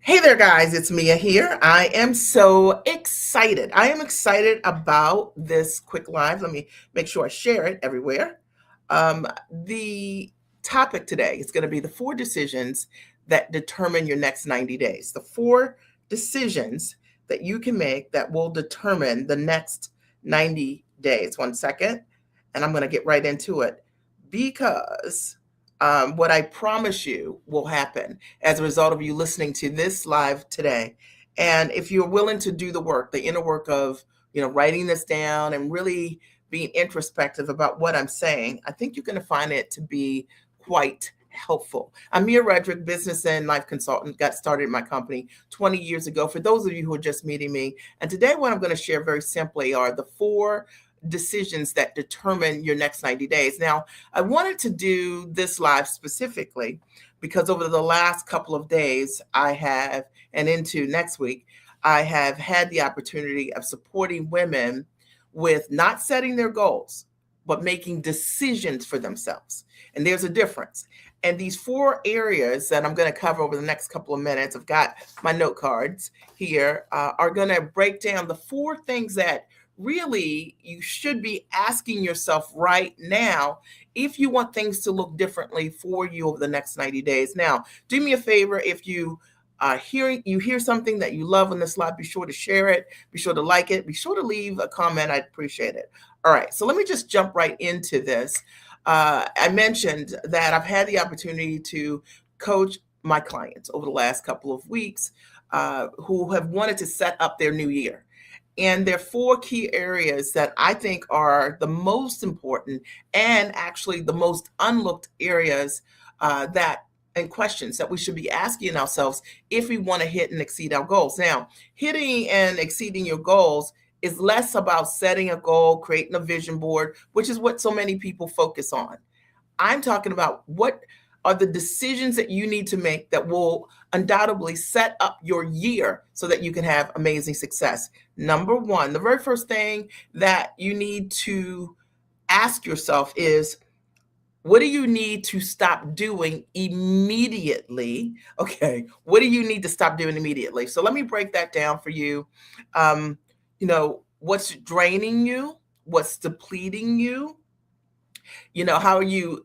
Hey there, guys. It's Mia here. I am so excited. I am excited about this quick live. Let me make sure I share it everywhere. The topic today is going to be the four decisions that determine your next 90 days. The four decisions that you can make that will determine the next 90 days. One second, and I'm going to get right into it because what I promise you will happen as a result of you listening to this live today. And if you're willing to do the work, the inner work of, writing this down and really being introspective about what I'm saying, I think you're going to find it to be quite helpful. I'm Mia Redrick, business and life consultant, got started in my company 20 years ago. For those of you who are just meeting me, and today what I'm going to share very simply are the four decisions that determine your next 90 days. Now, I wanted to do this live specifically because over the last couple of days, and into next week, I have had the opportunity of supporting women with not setting their goals, but making decisions for themselves. And there's a difference. And these four areas that I'm going to cover over the next couple of minutes, I've got my note cards here, are going to break down the four things that really you should be asking yourself right now if you want things to look differently for you over the next 90 days. Now, do me a favor, if you hear something that you love on this live, be sure to share it, be sure to like it, be sure to leave a comment. I'd appreciate it. All right, so let me just jump right into this. I mentioned that I've had the opportunity to coach my clients over the last couple of weeks who have wanted to set up their new year. And there are four key areas that I think are the most important and actually the most unlooked areas and questions that we should be asking ourselves if we want to hit and exceed our goals. Now, hitting and exceeding your goals is less about setting a goal, creating a vision board, which is what so many people focus on. I'm talking about what are the decisions that you need to make that will undoubtedly set up your year so that you can have amazing success. Number one, the very first thing that you need to ask yourself is, what do you need to stop doing immediately? Okay, what do you need to stop doing immediately? So let me break that down for you. What's draining you? What's depleting you? How are you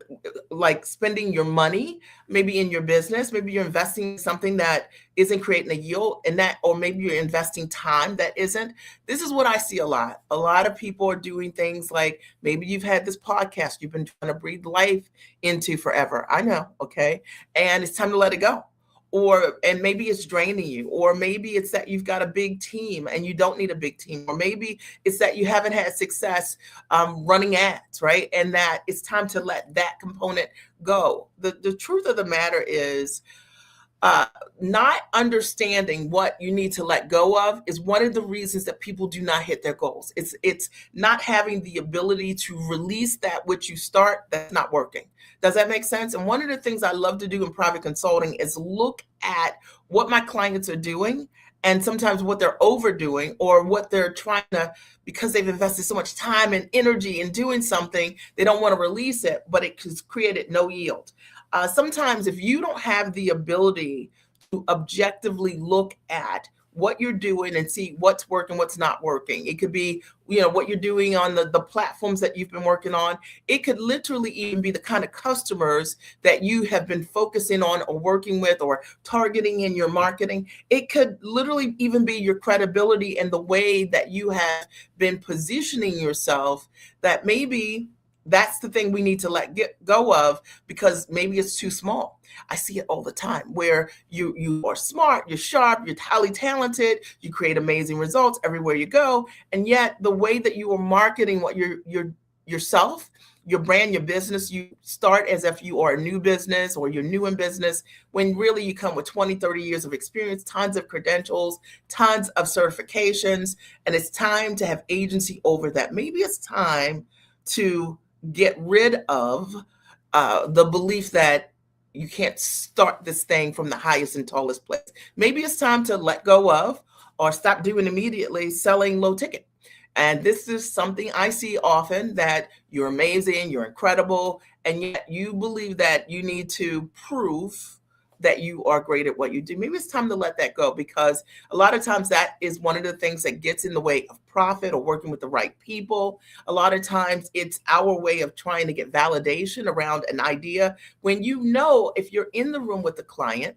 like spending your money, maybe in your business? Maybe you're investing in something that isn't creating a yield, or maybe you're investing time that isn't. This is what I see a lot. A lot of people are doing things like, maybe you've had this podcast you've been trying to breathe life into forever. I know, okay? And it's time to let it go. And maybe it's draining you, or maybe it's that you've got a big team and you don't need a big team, or maybe it's that you haven't had success running ads, right? And that it's time to let that component go. The truth of the matter is, not understanding what you need to let go of is one of the reasons that people do not hit their goals. It's not having the ability to release that which you start that's not working. Does that make sense? And one of the things I love to do in private consulting is look at what my clients are doing, and sometimes what they're overdoing, or what they're trying to, because they've invested so much time and energy in doing something, they don't want to release it, but it has created no yield. Sometimes if you don't have the ability to objectively look at what you're doing and see what's working, what's not working. It could be, what you're doing on the platforms that you've been working on. It could literally even be the kind of customers that you have been focusing on or working with or targeting in your marketing. It could literally even be your credibility and the way that you have been positioning yourself, that maybe that's the thing we need to let go of, because maybe it's too small. I see it all the time where you are smart, you're sharp, you're highly talented, you create amazing results everywhere you go, and yet the way that you are marketing what you're yourself, your brand, your business, you start as if you are a new business or you're new in business, when really you come with 20, 30 years of experience, tons of credentials, tons of certifications, and it's time to have agency over that. Maybe it's time to get rid of the belief that you can't start this thing from the highest and tallest place. Maybe it's time to let go of, or stop doing immediately, selling low ticket. And this is something I see often, that you're amazing, you're incredible, and yet you believe that you need to prove that you are great at what you do. Maybe it's time to let that go, because a lot of times that is one of the things that gets in the way of profit or working with the right people. A lot of times it's our way of trying to get validation around an idea, when you know if you're in the room with the client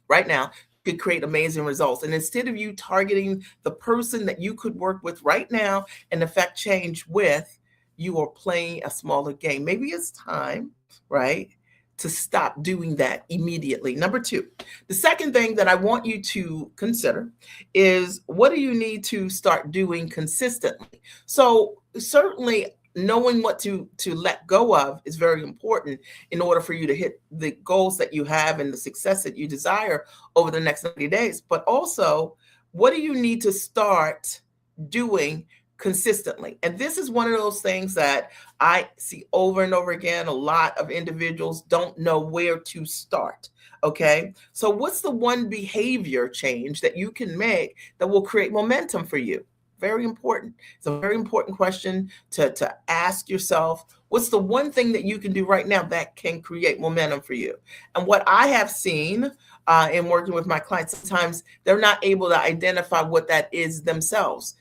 right now, could create amazing results. And instead of you targeting the person that you could work with right now and affect change with, you are playing a smaller game. Maybe it's time, right, to stop doing that immediately. Number two, the second thing that I want you to consider is, what do you need to start doing consistently? So certainly knowing what to let go of is very important in order for you to hit the goals that you have and the success that you desire over the next 90 days. But also, what do you need to start doing consistently? And this is one of those things that I see over and over again. A lot of individuals don't know where to start. Okay. So, what's the one behavior change that you can make that will create momentum for you? Very important. It's a very important question to ask yourself. What's the one thing that you can do right now that can create momentum for you? And what I have seen in working with my clients, sometimes they're not able to identify what that is themselves.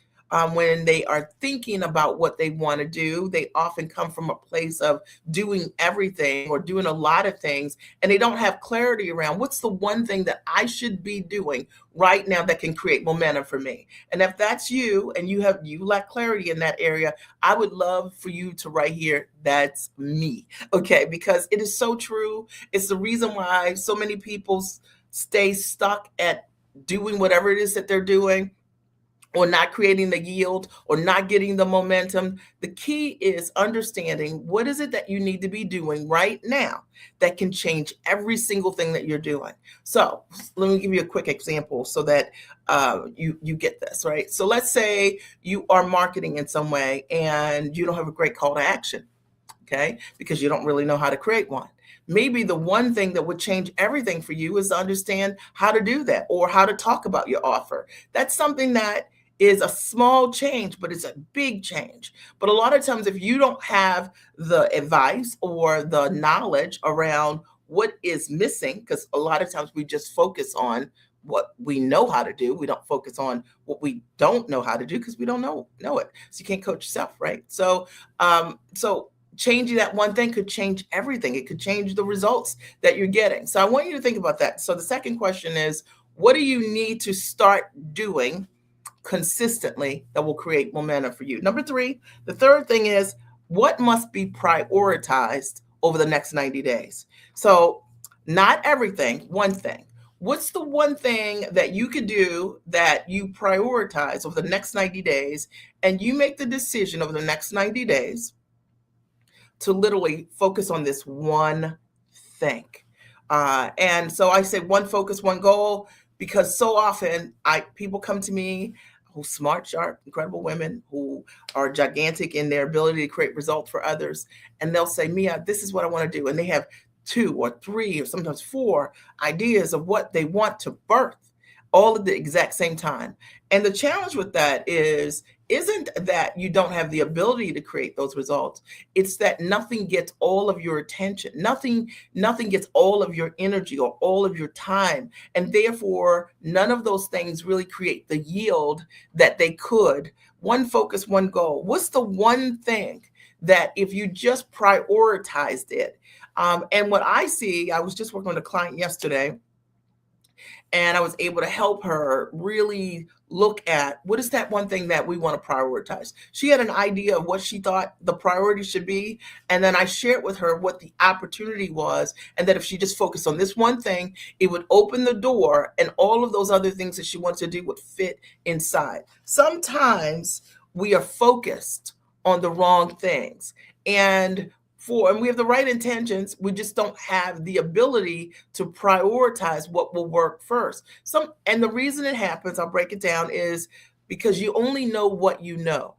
When they are thinking about what they want to do, they often come from a place of doing everything or doing a lot of things, and they don't have clarity around what's the one thing that I should be doing right now that can create momentum for me. And if that's you and you lack clarity in that area, I would love for you to write here, that's me. Okay, because it is so true. It's the reason why so many people stay stuck at doing whatever it is that they're doing, or not creating the yield, or not getting the momentum. The key is understanding what is it that you need to be doing right now that can change every single thing that you're doing. So let me give you a quick example so that you get this, right? So let's say you are marketing in some way and you don't have a great call to action, okay? Because you don't really know how to create one. Maybe the one thing that would change everything for you is to understand how to do that, or how to talk about your offer. That's something that is a small change, but it's a big change. But a lot of times, if you don't have the advice or the knowledge around what is missing, because a lot of times we just focus on what we know how to do. We don't focus on what we don't know how to do because we don't know it. So you can't coach yourself, right? So changing that one thing could change everything. It could change the results that you're getting. So I want you to think about that. So the second question is, what do you need to start doing consistently that will create momentum for you? Number three, the third thing is, what must be prioritized over the next 90 days? So not everything, one thing. What's the one thing that you could do that you prioritize over the next 90 days, and you make the decision over the next 90 days to literally focus on this one thing? And so I say one focus, one goal, because so often people come to me who smart, sharp, incredible women who are gigantic in their ability to create results for others. And they'll say, Mia, this is what I want to do. And they have 2 or 3 or sometimes 4 ideas of what they want to birth all at the exact same time. And the challenge with that isn't that you don't have the ability to create those results. It's that nothing gets all of your attention. Nothing gets all of your energy or all of your time. And therefore, none of those things really create the yield that they could. One focus, one goal. What's the one thing that if you just prioritized it? And what I see, I was just working with a client yesterday, and I was able to help her really look at what is that one thing that we want to prioritize. She had an idea of what she thought the priority should be, and then I shared with her what the opportunity was, and that if she just focused on this one thing, it would open the door, and all of those other things that she wants to do would fit inside. Sometimes we are focused on the wrong things, and we have the right intentions, we just don't have the ability to prioritize what will work first. And the reason it happens, I'll break it down, is because you only know what you know,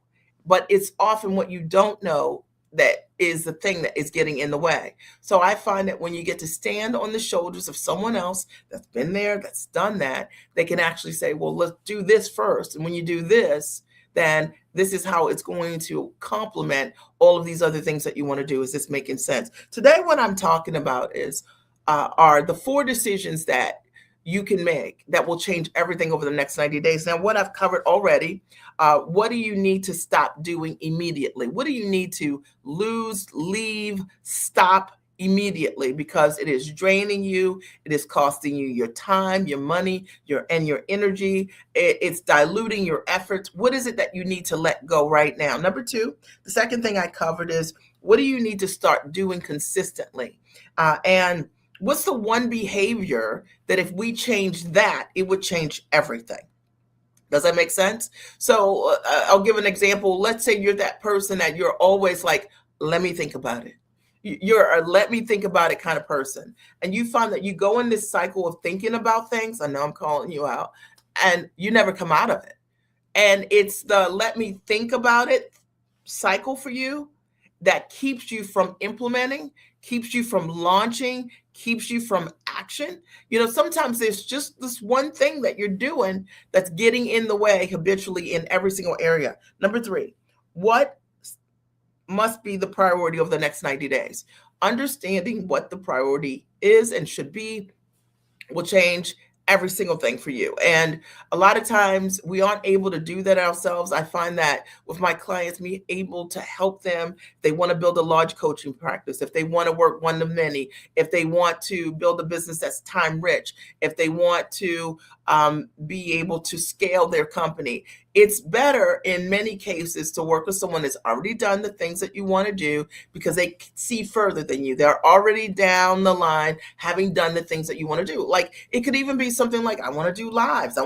but it's often what you don't know that is the thing that is getting in the way. So I find that when you get to stand on the shoulders of someone else that's been there, that's done that, they can actually say, well, let's do this first. And when you do this, then this is how it's going to complement all of these other things that you want to do. Is this making sense? Today, what I'm talking about is are the four decisions that you can make that will change everything over the next 90 days. Now, what I've covered already, what do you need to stop doing immediately? What do you need to lose, leave, stop immediately, because it is draining you, it is costing you your time, your money, your energy, it's diluting your efforts. What is it that you need to let go right now? Number two, the second thing I covered is, what do you need to start doing consistently? And what's the one behavior that if we change that, it would change everything? Does that make sense? So I'll give an example. Let's say you're that person that you're always like, let me think about it. You're a let me think about it kind of person. And you find that you go in this cycle of thinking about things. I know I'm calling you out, and you never come out of it. And it's the let me think about it cycle for you that keeps you from implementing, keeps you from launching, keeps you from action. Sometimes there's just this one thing that you're doing that's getting in the way habitually in every single area. Number three, what must be the priority over the next 90 days? Understanding what the priority is and should be will change every single thing for you. And a lot of times we aren't able to do that ourselves. I find that with my clients, me able to help them. They want to build a large coaching practice, if they want to work one to many, if they want to build a business that's time rich, if they want to be able to scale their company. It's better in many cases to work with someone that's already done the things that you want to do, because they see further than you. They're already down the line having done the things that you want to do. Like, it could even be something like, I want to do lives. I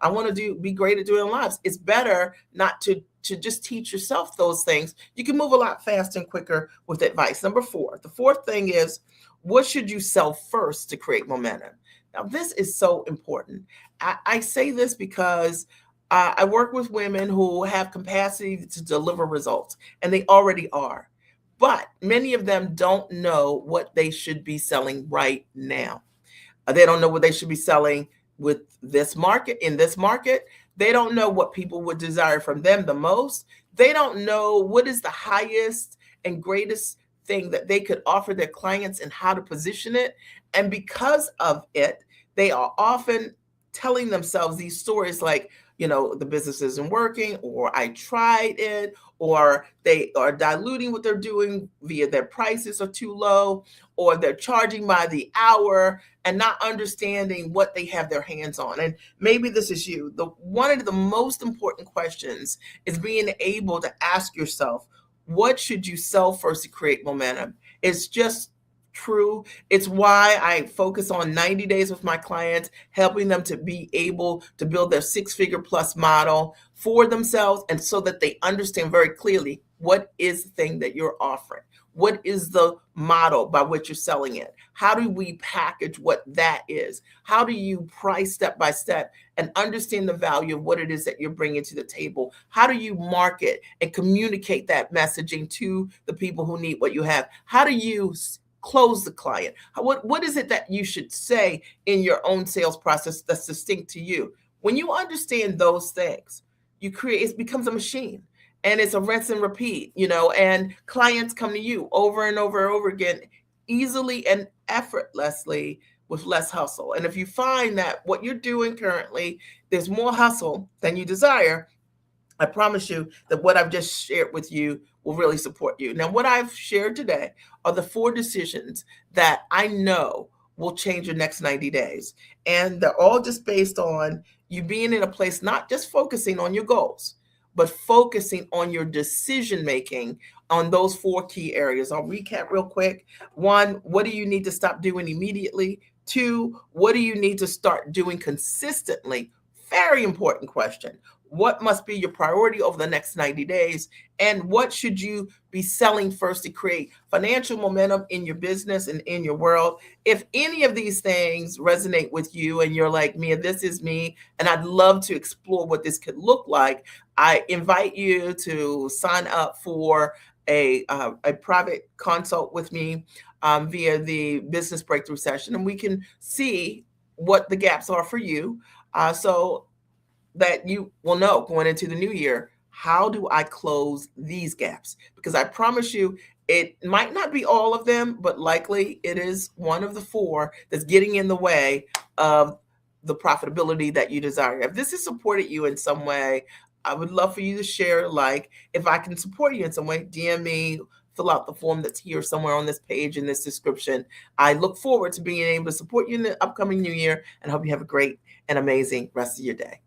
want to be great at doing lives. It's better not to just teach yourself those things. You can move a lot faster and quicker with advice. Number four, the fourth thing is, what should you sell first to create momentum? Now, this is so important. I say this because I work with women who have capacity to deliver results, and they already are. But many of them don't know what they should be selling right now. They don't know what they should be selling with this market, in this market. They don't know what people would desire from them the most. They don't know what is the highest and greatest thing that they could offer their clients and how to position it. And because of it, they are often telling themselves these stories like, the business isn't working, or I tried it, or they are diluting what they're doing via their prices are too low, or they're charging by the hour and not understanding what they have their hands on. And maybe this is you. One of the most important questions is being able to ask yourself, what should you sell first to create momentum? It's just true. It's why I focus on 90 days with my clients, helping them to be able to build their six-figure plus model for themselves, and so that they understand very clearly what is the thing that you're offering. What is the model by which you're selling it? How do we package what that is? How do you price step by step and understand the value of what it is that you're bringing to the table? How do you market and communicate that messaging to the people who need what you have? How do you close the client? What is it that you should say in your own sales process that's distinct to you? When you understand those things, it becomes a machine, and it's a rinse and repeat, and clients come to you over and over and over again, easily and effortlessly, with less hustle. And if you find that what you're doing currently, there's more hustle than you desire, I promise you that what I've just shared with you will really support you. Now, what I've shared today are the four decisions that I know will change your next 90 days. And they're all just based on you being in a place, not just focusing on your goals, but focusing on your decision making on those four key areas. I'll recap real quick. One, what do you need to stop doing immediately? Two, what do you need to start doing consistently? Very important question. What must be your priority over the next 90 days? And what should you be selling first to create financial momentum in your business and in your world? If any of these things resonate with you and you're like, Mia, this is me, and I'd love to explore what this could look like, I invite you to sign up for a private consult with me via the business breakthrough session, and we can see what the gaps are for you. So that you will know going into the new year, how do I close these gaps? Because I promise you, It might not be all of them, but likely it is one of the four that's getting in the way of the profitability that you desire. If this has supported you in some way, I would love for you to share. Like, if I can support you in some way, DM me, fill out the form that's here somewhere on this page in this description. I look forward to being able to support you in the upcoming new year and hope you have a great and amazing rest of your day.